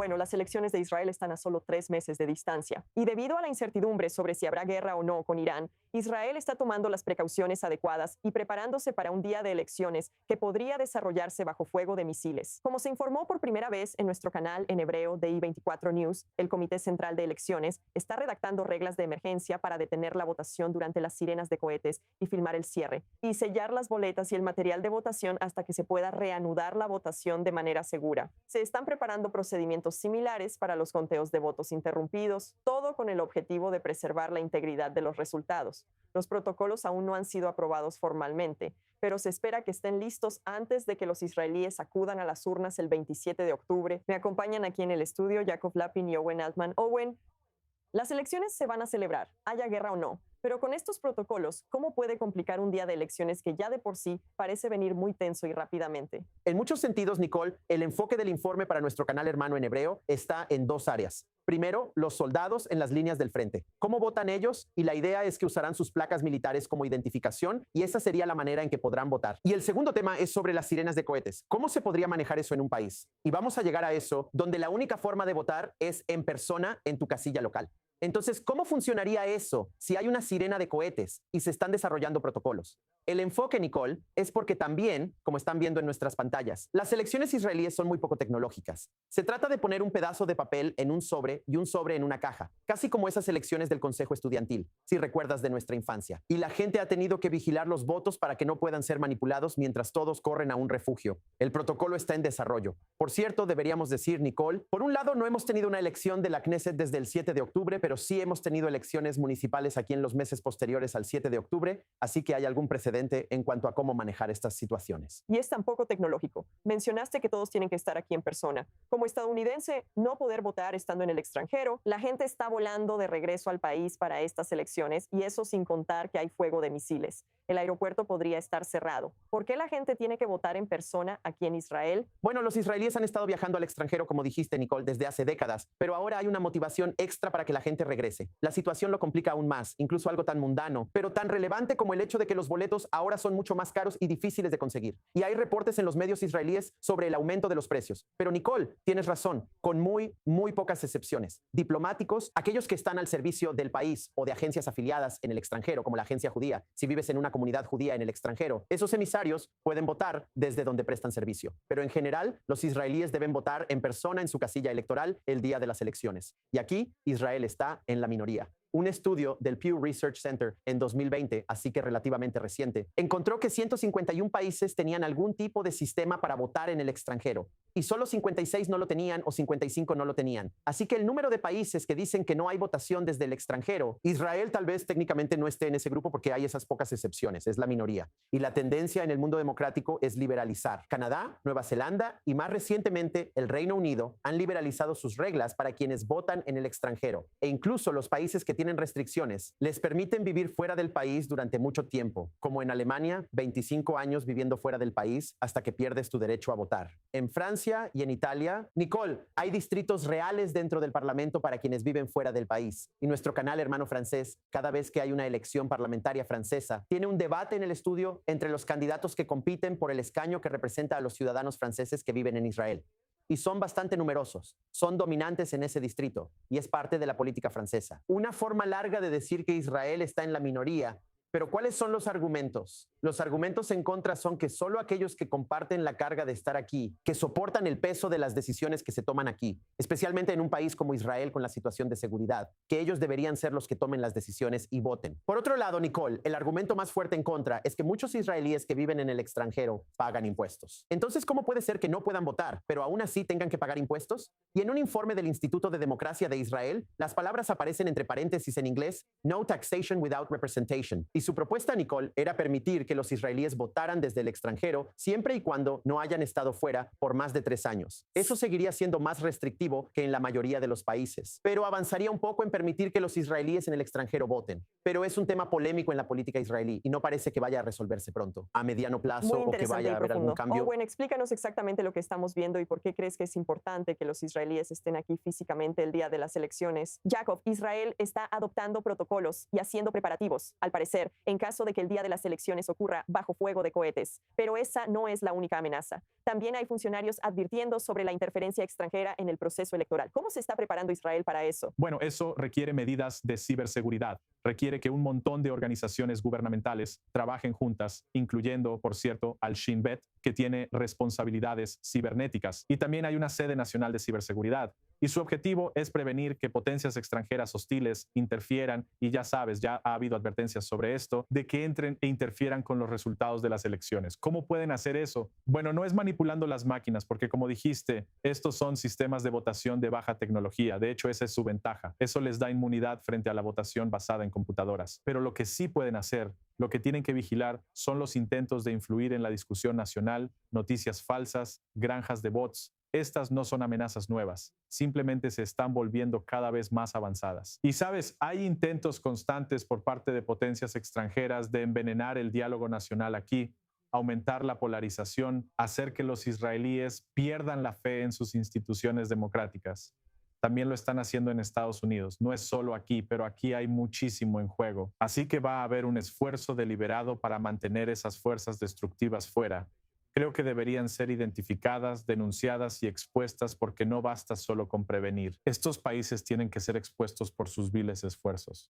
Bueno, las elecciones de Israel están a solo 3 meses de distancia. Y debido a la incertidumbre sobre si habrá guerra o no con Irán, Israel está tomando las precauciones adecuadas y preparándose para un día de elecciones que podría desarrollarse bajo fuego de misiles. Como se informó por primera vez en nuestro canal en hebreo de I24 News, el Comité Central de Elecciones está redactando reglas de emergencia para detener la votación durante las sirenas de cohetes y filmar el cierre, y sellar las boletas y el material de votación hasta que se pueda reanudar la votación de manera segura. Se están preparando procedimientos similares para los conteos de votos interrumpidos, todo con el objetivo de preservar la integridad de los resultados. Los protocolos aún no han sido aprobados formalmente, pero se espera que estén listos antes de que los israelíes acudan a las urnas el 27 de octubre. Me acompañan aquí en el estudio Jacob Lapin y Owen Altman. Owen, las elecciones se van a celebrar, haya guerra o no, pero con estos protocolos, ¿cómo puede complicar un día de elecciones que ya de por sí parece venir muy tenso y rápidamente? En muchos sentidos, Nicole, el enfoque del informe para nuestro canal hermano en hebreo está en dos áreas. Primero, los soldados en las líneas del frente. ¿Cómo votan ellos? Y la idea es que usarán sus placas militares como identificación y esa sería la manera en que podrán votar. Y el segundo tema es sobre las sirenas de cohetes. ¿Cómo se podría manejar eso en un país? Y vamos a llegar a eso donde la única forma de votar es en persona en tu casilla local. Entonces, ¿cómo funcionaría eso si hay una sirena de cohetes y se están desarrollando protocolos? El enfoque, Nicole, es porque también, como están viendo en nuestras pantallas, las elecciones israelíes son muy poco tecnológicas. Se trata de poner un pedazo de papel en un sobre y un sobre en una caja, casi como esas elecciones del Consejo Estudiantil, si recuerdas de nuestra infancia. Y la gente ha tenido que vigilar los votos para que no puedan ser manipulados mientras todos corren a un refugio. El protocolo está en desarrollo. Por cierto, deberíamos decir, Nicole, por un lado no hemos tenido una elección de la Knesset desde el 7 de octubre, pero sí hemos tenido elecciones municipales aquí en los meses posteriores al 7 de octubre, así que hay algún precedente en cuanto a cómo manejar estas situaciones. Y es tan poco tecnológico. Mencionaste que todos tienen que estar aquí en persona. Como estadounidense, no poder votar estando en el extranjero, la gente está volando de regreso al país para estas elecciones y eso sin contar que hay fuego de misiles. El aeropuerto podría estar cerrado. ¿Por qué la gente tiene que votar en persona aquí en Israel? Bueno, los israelíes han estado viajando al extranjero, como dijiste, Nicole, desde hace décadas, pero ahora hay una motivación extra para que la gente regrese. La situación lo complica aún más, incluso algo tan mundano, pero tan relevante como el hecho de que los boletos ahora son mucho más caros y difíciles de conseguir. Y hay reportes en los medios israelíes sobre el aumento de los precios. Pero Nicole, tienes razón, con muy pocas excepciones. Diplomáticos, aquellos que están al servicio del país o de agencias afiliadas en el extranjero, como la agencia judía, si vives en una comunidad judía en el extranjero, esos emisarios pueden votar desde donde prestan servicio. Pero en general, los israelíes deben votar en persona en su casilla electoral el día de las elecciones. Y aquí, Israel está en la minoría. Un estudio del Pew Research Center en 2020, así que relativamente reciente, encontró que 151 países tenían algún tipo de sistema para votar en el extranjero y solo 56 no lo tenían o 55 no lo tenían. Así que el número de países que dicen que no hay votación desde el extranjero, Israel tal vez técnicamente no esté en ese grupo porque hay esas pocas excepciones, es la minoría. Y la tendencia en el mundo democrático es liberalizar. Canadá, Nueva Zelanda y más recientemente el Reino Unido han liberalizado sus reglas para quienes votan en el extranjero e incluso los países que tienen restricciones les permiten vivir fuera del país durante mucho tiempo, como en Alemania, 25 años viviendo fuera del país hasta que pierdes tu derecho a votar. En Francia y en Italia, Nicole, hay distritos reales dentro del Parlamento para quienes viven fuera del país. Y nuestro canal hermano francés, cada vez que hay una elección parlamentaria francesa, tiene un debate en el estudio entre los candidatos que compiten por el escaño que representa a los ciudadanos franceses que viven en Israel. Y son bastante numerosos, son dominantes en ese distrito y es parte de la política francesa. Una forma larga de decir que Israel está en la minoría, pero ¿cuáles son los argumentos? Los argumentos en contra son que solo aquellos que comparten la carga de estar aquí, que soportan el peso de las decisiones que se toman aquí, especialmente en un país como Israel con la situación de seguridad, que ellos deberían ser los que tomen las decisiones y voten. Por otro lado, Nicole, el argumento más fuerte en contra es que muchos israelíes que viven en el extranjero pagan impuestos. Entonces, ¿cómo puede ser que no puedan votar, pero aún así tengan que pagar impuestos? Y en un informe del Instituto de Democracia de Israel, las palabras aparecen entre paréntesis en inglés, no taxation without representation. Y su propuesta, Nicole, era permitir que los israelíes votaran desde el extranjero siempre y cuando no hayan estado fuera por más de 3 años. Eso seguiría siendo más restrictivo que en la mayoría de los países, pero avanzaría un poco en permitir que los israelíes en el extranjero voten. Pero es un tema polémico en la política israelí y no parece que vaya a resolverse pronto, a mediano plazo o que vaya a haber algún cambio. Owen, explícanos exactamente lo que estamos viendo y por qué crees que es importante que los israelíes estén aquí físicamente el día de las elecciones. Jacob, Israel está adoptando protocolos y haciendo preparativos, al parecer, en caso de que el día de las elecciones ocurra bajo fuego de cohetes. Pero esa no es la única amenaza. También hay funcionarios advirtiendo sobre la interferencia extranjera en el proceso electoral. ¿Cómo se está preparando Israel para eso? Bueno, eso requiere medidas de ciberseguridad. Requiere que un montón de organizaciones gubernamentales trabajen juntas, incluyendo, por cierto, al Shin Bet, que tiene responsabilidades cibernéticas. Y también hay una sede nacional de ciberseguridad. Y su objetivo es prevenir que potencias extranjeras hostiles interfieran, y ya sabes, ya ha habido advertencias sobre esto, de que entren e interfieran con los resultados de las elecciones. ¿Cómo pueden hacer eso? Bueno, no es manipulando las máquinas, porque como dijiste, estos son sistemas de votación de baja tecnología. De hecho, esa es su ventaja. Eso les da inmunidad frente a la votación basada en computadoras. Pero lo que sí pueden hacer, lo que tienen que vigilar, son los intentos de influir en la discusión nacional, noticias falsas, granjas de bots. Estas no son amenazas nuevas, simplemente se están volviendo cada vez más avanzadas. Y sabes, hay intentos constantes por parte de potencias extranjeras de envenenar el diálogo nacional aquí, aumentar la polarización, hacer que los israelíes pierdan la fe en sus instituciones democráticas. También lo están haciendo en Estados Unidos. No es solo aquí, pero aquí hay muchísimo en juego. Así que va a haber un esfuerzo deliberado para mantener esas fuerzas destructivas fuera. Creo que deberían ser identificadas, denunciadas y expuestas, porque no basta solo con prevenir. Estos países tienen que ser expuestos por sus viles esfuerzos.